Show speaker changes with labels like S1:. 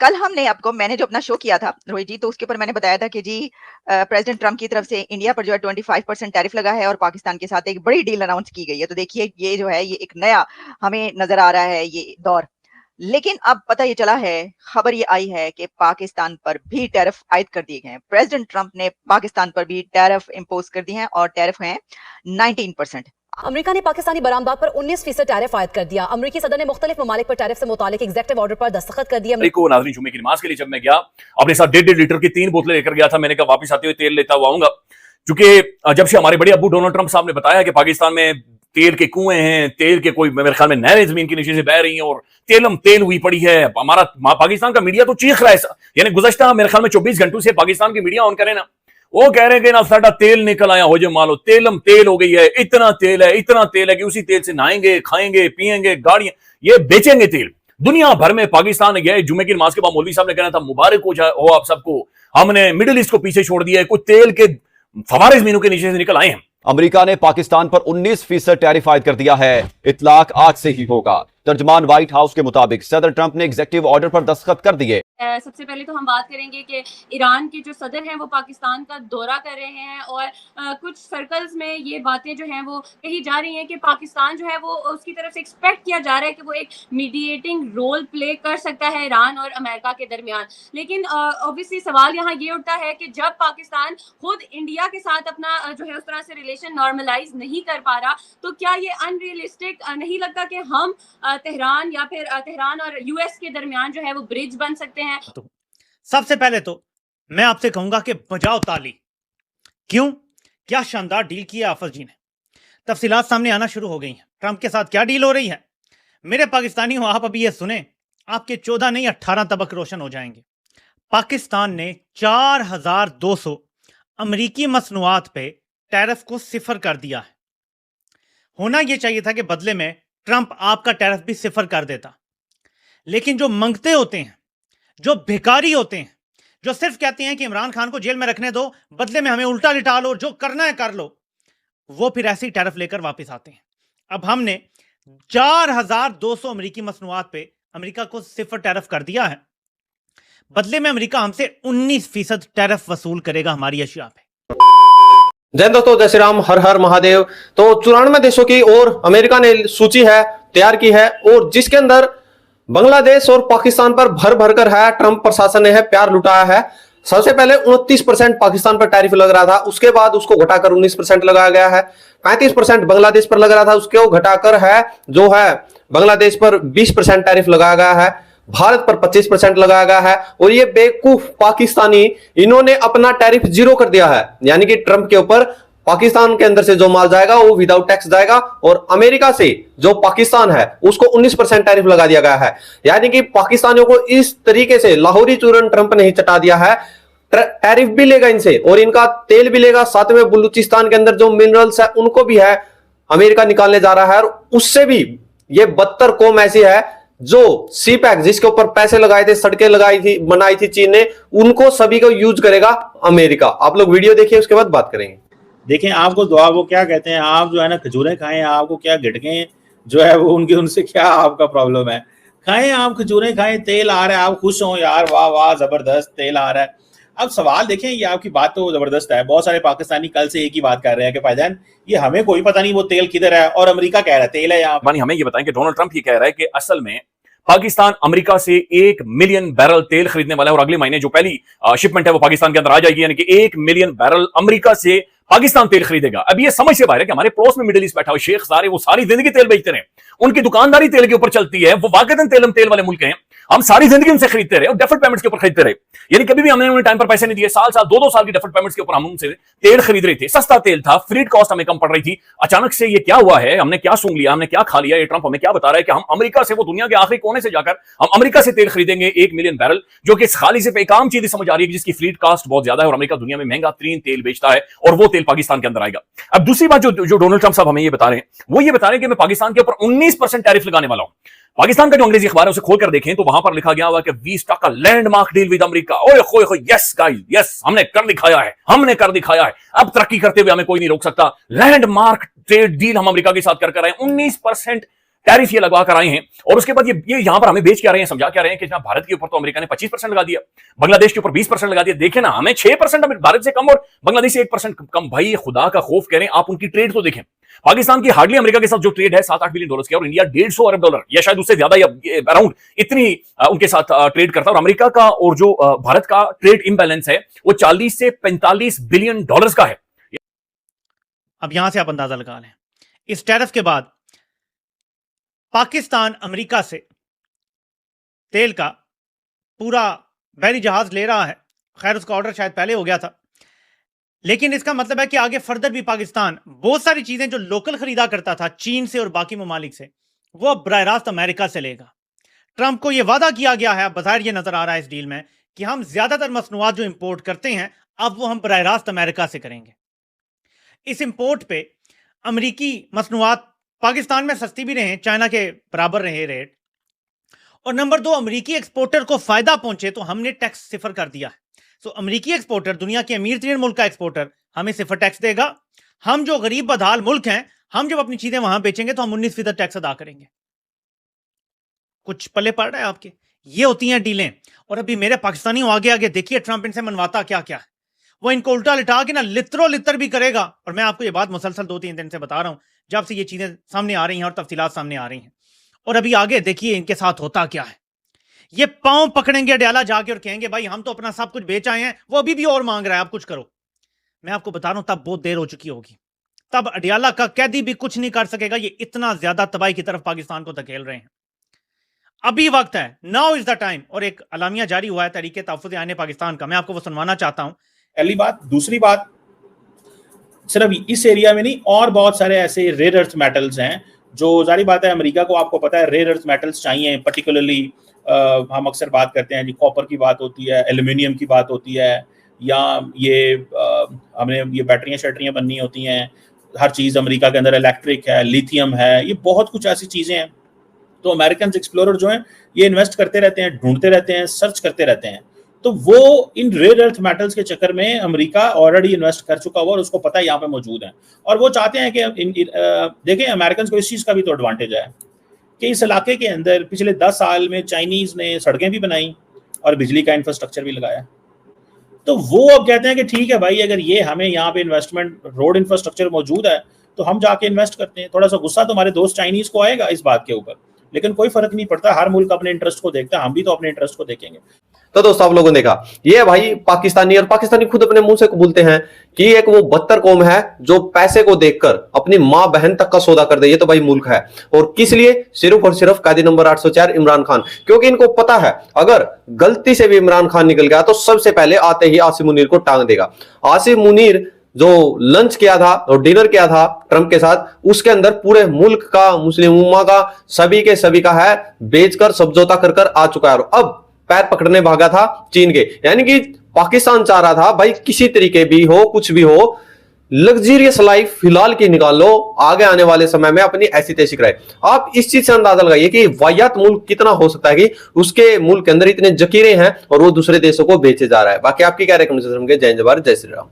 S1: कल मैंने जो अपना शो किया था रोहित जी, तो उसके ऊपर मैंने बताया था कि जी प्रेसिडेंट ट्रम्प की तरफ से इंडिया पर जो है 25% टैरिफ लगा है और पाकिस्तान के साथ एक बड़ी डील अनाउंस की गई है। तो देखिए ये जो है ये एक नया हमें नजर आ रहा है ये दौर। लेकिन अब पता ये चला है, खबर ये आई है कि पाकिस्तान पर भी टैरिफ आयद कर दिए गए हैं। प्रेसिडेंट ट्रंप ने पाकिस्तान पर भी टैरिफ इंपोज कर दिए हैं और टैरिफ हैं 19%।
S2: अमेरिका ने पाकिस्तानी बरामदात पर 19% टैरिफ आयद कर दिया। अमेरिकी सदर ने मुख्तलिफ ममालिक पर टैरिफ से मुतालिक एग्जेक्टिव ऑर्डर पर दस्तखत कर दिया।
S3: को नाज़रीन जुम्मे की नमाज के लिए जब मैं गया, अपने साथ 1.5 लीटर की 3 बोतलें लेकर गया था। मैंने कहा वापस आते हुए तेल लेता हुआ आऊंगा, क्योंकि जब से हमारे बड़े अब्बू डोनाल्ड ट्रंप साहब ने बताया कि पाकिस्तान में तेल के कुएं हैं, तेल के कोई मेरे ख्याल में नहरें जमीन के नीचे से बह रही हैं और तेलम तेल हुई पड़ी है। हमारा पाकिस्तान का मीडिया तो चीख रहा है, यानी गुज़श्ता मेरे ख्याल में 24 घंटों से पाकिस्तान की मीडिया ऑन करे ना, वो कह रहे हैं कि ना साडा तेल निकल आया हो, जो मालो तेलम तेल हो गई है, इतना तेल है कि उसी तेल से नहाएंगे, खाएंगे, पिएंगे, गाड़ियां ये बेचेंगे तेल दुनिया भर में। पाकिस्तान गया जुम्मे की नमाज के बाद मौलवी साहब ने कहना था मुबारक हो जाए हो आप सबको, हमने मिडिल ईस्ट को पीछे छोड़ दिया है, कुछ तेल के फवारे जमीनों के नीचे से निकल आए हैं।
S4: अमेरिका ने पाकिस्तान पर 19% टैरिफ आयद कर दिया है। इतलाक आज से ही होगा। तर्जमान व्हाइट हाउस के मुताबिक सदर ट्रंप ने एग्जेक्टिव ऑर्डर पर दस्तखत कर दिए।
S5: सबसे पहले तो हम बात करेंगे कि ईरान के जो सदर हैं वो पाकिस्तान का दौरा कर रहे हैं और कुछ सर्कल्स में ये बातें जो हैं वो कही जा रही हैं कि पाकिस्तान जो है वो उसकी तरफ से एक्सपेक्ट किया जा रहा है कि वो एक मीडिएटिंग रोल प्ले कर सकता है ईरान और अमेरिका के दरमियान। लेकिन ऑब्वियसली सवाल यहाँ ये उठता है कि जब पाकिस्तान खुद इंडिया के साथ अपना जो है उस तरह से रिलेशन नॉर्मलाइज नहीं कर पा रहा, तो क्या ये अनरियलिस्टिक नहीं लगता कि हम तेहरान या फिर तेहरान और यूएस के दरमियान जो है वो ब्रिज बन सकते हैं?
S6: तो सबसे पहले तो मैं आपसे कहूंगा कि बजाओ ताली। क्यों? क्या शानदार डील की है आफत जी ने। तफसीलात सामने आना शुरू हो गई हैं। ट्रंप के साथ क्या डील हो रही है? मेरे पाकिस्तानी हो, आप अभी ये सुने, आपके 14 नहीं 18 तबक रोशन हो जाएंगे। पाकिस्तान ने 4200 अमरीकी मसनूआत पे टैरिफ को सिफर कर दिया है। होना यह चाहिए था कि बदले में ट्रंप आपका टैरिफ भी सिफर कर देता, लेकिन जो मंगते होते हैं, जो भिखारी होते हैं, जो सिर्फ कहते हैं कि इमरान खान को जेल में रखने दो, बदले में हमें उल्टा लिटा लो, जो करना है कर लो, वो फिर ऐसी टैरिफ लेकर वापस आते हैं। अब हमने 4200 अमरीकी मसनूआत पे अमेरिका को सिफर टैरिफ कर दिया है। बदले में अमेरिका हमसे 19% टैरिफ वसूल करेगा हमारी अशिया पे।
S7: जय दोस्तों, जय श्री राम, हर हर महादेव। तो 94 देशों की और अमेरिका ने सूची है तैयार की है, और जिसके अंदर बांग्लादेश और पाकिस्तान पर भर भर कर है ट्रंप प्रशासन ने है प्यार लुटाया है। सबसे पहले 29% पाकिस्तान पर टैरिफ लग रहा था, उसके बाद उसको घटाकर 19% लगाया गया है। 35% बांग्लादेश पर लग रहा था, उसको घटाकर है जो है बांग्लादेश पर 20% टैरिफ लगाया गया है। भारत पर 25% लगाया गया है। और ये बेवकूफ पाकिस्तानी, इन्होंने अपना टैरिफ 0 कर दिया है, यानी कि ट्रंप के ऊपर पाकिस्तान के अंदर से जो माल जाएगा वो विदाउट टैक्स जाएगा, और अमेरिका से जो पाकिस्तान है उसको 19% टैरिफ लगा दिया गया है। यानी कि पाकिस्तानियों को इस तरीके से लाहौरी चूरन ट्रंप ने ही चटा दिया है। टैरिफ भी लेगा इनसे और इनका तेल भी लेगा, साथ में बलूचिस्तान के अंदर जो मिनरल्स है उनको भी है अमेरिका निकालने जा रहा है। और उससे भी ये बदतर कौम ऐसी है जो सी पैक, जिसके ऊपर पैसे लगाए थे, सड़कें लगाई थी, बनाई थी चीन ने, उनको सभी को यूज करेगा अमेरिका। आप लोग वीडियो देखिए, उसके बाद बात करेंगे।
S8: देखें, आपको दुआ वो क्या कहते हैं, आप जो है ना खजूरें खाएं, आपको क्या गिटकें जो है वो उनके, उनसे क्या आपका प्रॉब्लम है? खाएं, आप खजूरें खाएं, तेल आ रहा है, आप खुश हो यार, वाह वाह जबरदस्त तेल आ रहा है। अब सवाल देखें, ये आपकी बात तो जबरदस्त है। बहुत सारे पाकिस्तानी कल से एक ही बात कर रहे हैं कि भाईजान ये हमें कोई पता नहीं वो तेल किधर है, और अमेरिका कह रहा है तेल है यहाँ।
S3: हमें ये बताएं कि डोनाल्ड ट्रंप ये कह रहा है कि असल में पाकिस्तान अमेरिका से 1 मिलियन बैरल तेल खरीदने वाला है, और अगले महीने जो पहली शिपमेंट है वो पाकिस्तान के अंदर आ जाएगी, यानी कि 1 मिलियन बैरल अमेरिका से पाकिस्तान तेल खरीदेगा। अब ये समझ से बाहर है कि हमारे पड़ोस में मिडिल ईस्ट बैठा हुआ शेख सारे वो सारी जिंदगी तेल बेचते रहे, उनकी दुकानदारी तेल के ऊपर चलती है, वो वाकईतन तेल वाले मुल्क हैं, हम सारी जिंदगी उनसे खरीदते रहे और डेफर्ड पेमेंट्स के ऊपर खरीदते रहे, यानी कभी भी हमने उन्हें टाइम पर पैसे नहीं दिए। साल 2-2 साल की डेफर्ड पेमेंट्स के ऊपर हम उनसे तेल खरीद रहे थे, सस्ता तेल था, फ्रीड कॉस्ट हमें कम पड़ रही थी। अचानक से ये क्या हुआ है, हमने क्या सूंघ लिया, हमने क्या खा लिया? ये ट्रंप हमें क्या बता रहा है कि हम अमेरिका से, वो दुनिया के आखिरी कोने से जाकर हम अमेरिका से तेल खरीदेंगे 1 मिलियन बैरल, जो कि खाली सिर्फ एक आम चीज समझ आ रही है जिसकी फ्रीड कॉस्ट बहुत ज्यादा है, और अमेरिका दुनिया में महंगा तरीन तेल बेचता है, और वो तेल पाकिस्तान के अंदर आएगा। अब दूसरी बात जो डोनाल्ड ट्रंप साहब हमें ये बता रहे हैं, वो ये बता रहे हैं कि मैं पाकिस्तान के ऊपर 19% टैरिफ लगाने वाला हूं। पाकिस्तान का जो अंग्रेजी अखबार है उसे खोलकर देखें तो वहां पर लिखा गया हुआ कि 20% का लैंडमार्क डील विद अमेरिका। ओए होए होए, यस गाइस, यस, हमने कर दिखाया है, हमने कर दिखाया है। अब तरक्की करते हुए हमें कोई नहीं रोक सकता। लैंडमार्क ट्रेड डील हम अमेरिका के साथ कर रहे हैं। 19% टैरिफ ये लगवा कर आए हैं, और उसके बाद ये यहां पर हमें बेच क्या रहे हैं, समझा क्या रहे हैं कि भारत के ऊपर तो अमेरिका ने 25% लगा दिया, बांग्लादेश के ऊपर 20% लगा दिया, देखे ना हमें 6% भारत से कम और बांग्लादेश से 1% कम। भाई खुदा का खौफ करें, आप उनकी ट्रेड तो देखें। पाकिस्तान की हार्डली अमेरिका के साथ जो ट्रेड है 7-8 बिलियन डॉलर की, और इंडिया 150 अरब डॉलर या शायद उससे ज्यादा या अराउंड इतनी उनके साथ ट्रेड करता है। और अमेरिका का और जो भारत का ट्रेड इंबैलेंस है वो 40 से 45 बिलियन डॉलर्स का है।
S6: अब यहां से आप अंदाजा लगा लें, इस टैरिफ के बाद पाकिस्तान अमेरिका से तेल का पूरा बहरी जहाज ले रहा है। खैर उसका ऑर्डर शायद पहले हो गया था, लेकिन इसका मतलब है कि आगे फर्दर भी पाकिस्तान बहुत सारी चीजें जो लोकल खरीदा करता था चीन से और बाकी ममालिक से, वो अब बराह रास्त अमेरिका से लेगा। ट्रंप को यह वादा किया गया है, बज़ाहिर ये नजर आ रहा है इस डील में, कि हम ज्यादातर मसनूआत जो इंपोर्ट करते हैं अब वो हम बराह रास्त अमेरिका से करेंगे। इस इंपोर्ट पे अमरीकी मसनूआत पाकिस्तान में सस्ती भी रहे, चाइना के बराबर रहे रेट, और नंबर 2 अमरीकी एक्सपोर्टर को फायदा पहुंचे तो हमने टैक्स सिफर कर दिया है। तो अमरीकी एक्सपोर्टर, दुनिया के अमीर तरीन मुल्क का एक्सपोर्टर, हमें सिफर टैक्स देगा। हम जो गरीब बदहाल मुल्क हैं, हम जब अपनी चीजें वहां बेचेंगे तो हम 19% टैक्स अदा करेंगे। कुछ पल्ले पड़ रहा है आपके? ये होती हैं डीलें। और अभी मेरे पाकिस्तानियों आगे आगे देखिए ट्रंप इनसे मनवाता क्या क्या है। वो इनको उल्टा लिटा के ना लित्रो लितर भी करेगा। और मैं आपको ये बात मुसलसल 2-3 दिन से बता रहा हूं, जब से ये चीजें सामने आ रही हैं और तफसीलात सामने आ रही हैं। और अभी आगे देखिए इनके साथ होता क्या है। ये पांव पकड़ेंगे अडयाला जाके और कहेंगे भाई हम तो अपना सब कुछ बेच आए हैं, वो अभी भी और मांग रहा है, आप कुछ करो। मैं आपको बता रहा हूं तब बहुत देर हो चुकी होगी, तब अडयाला का कैदी भी कुछ नहीं कर सकेगा। ये इतना ज्यादा तबाही की तरफ पाकिस्तान को धकेल रहे हैं। अभी वक्त है, नाउ इज द टाइम। और एक अलामिया जारी हुआ है तहरीक तहफ़्फ़ुज़ आईन पाकिस्तान का, मैं आपको वो सुनवाना चाहता हूं।
S8: पहली बात। दूसरी बात, सिर्फ इस एरिया में नहीं और बहुत सारे ऐसे रेयर अर्थ मेटल्स हैं जो जारी बात है अमेरिका को आपको पता है रेयर अर्थ मेटल्स चाहिए। पर्टिकुलरली हम अक्सर बात करते हैं जी, कॉपर की बात होती है, एल्यूमिनियम की बात होती है, या ये हमें ये बैटरियां शैटरियां बननी होती हैं। हर चीज़ अमेरिका के अंदर इलेक्ट्रिक है, लिथियम है, ये बहुत कुछ ऐसी चीज़ें हैं। तो अमेरिकन एक्सप्लोरर जो हैं ये इन्वेस्ट करते रहते हैं, ढूंढते रहते हैं, सर्च करते रहते हैं। तो वो इन रेयर अर्थ मेटल्स के चक्कर में अमेरिका ऑलरेडी इन्वेस्ट कर चुका हुआ और उसको पता है यहाँ पे मौजूद है। और वो चाहते हैं कि देखें अमेरिकन को इस चीज़ का भी तो एडवांटेज है कि इस इलाके के अंदर पिछले 10 साल में चाइनीज़ ने सड़कें भी बनाई और बिजली का इंफ्रास्ट्रक्चर भी लगाया। तो वो अब कहते हैं कि ठीक है भाई, अगर ये हमें यहाँ पे इन्वेस्टमेंट रोड इंफ्रास्ट्रक्चर मौजूद है तो हम जाके इन्वेस्ट करते हैं। थोड़ा सा गुस्सा तो हमारे दोस्त चाइनीज़ को आएगा इस बात के ऊपर, लेकिन कोई फर्क नहीं पड़ता, हर मुल्क अपने इंटरेस्ट को देखता है, हम भी तो अपने इंटरेस्ट को देखेंगे।
S7: तो दोस्तों आप लोगों ने देखा, ये भाई पाकिस्तानी, और पाकिस्तानी खुद अपने मुंह से बोलते हैं कि एक वो बदतर कौम है जो पैसे को देखकर अपनी मां बहन तक का सौदा कर दे। ये तो भाई मुल्क है, और किस लिए? सिर्फ और सिर्फ कायदे नंबर 804 इमरान खान। क्योंकि इनको पता है अगर गलती से भी इमरान खान निकल गया तो सबसे पहले आते ही आसिम मुनीर को टांग देगा। आसिम मुनीर जो लंच किया था और डिनर किया था ट्रंप के साथ, उसके अंदर पूरे मुल्क का, मुस्लिम उम्मा का, सभी के सभी का है, बेचकर समझौता कर कर आ चुका है। और अब पैर पकड़ने भागा था चीन के। यानी कि पाकिस्तान चाह रहा था भाई किसी तरीके भी हो, कुछ भी हो, लग्जरियस लाइफ फिलहाल की निकाल लो, आगे आने वाले समय में अपनी ऐसी तैसी कराए। आप इस चीज से अंदाजा लगाइए कि वाहियात मुल्क कितना हो सकता है कि उसके मुल्क के अंदर इतने जकीरे हैं और वो दूसरे देशों को बेचे जा रहा है। बाकी आपकी क्या रिकमेंडेशन? जय हिंद, जय श्री राम।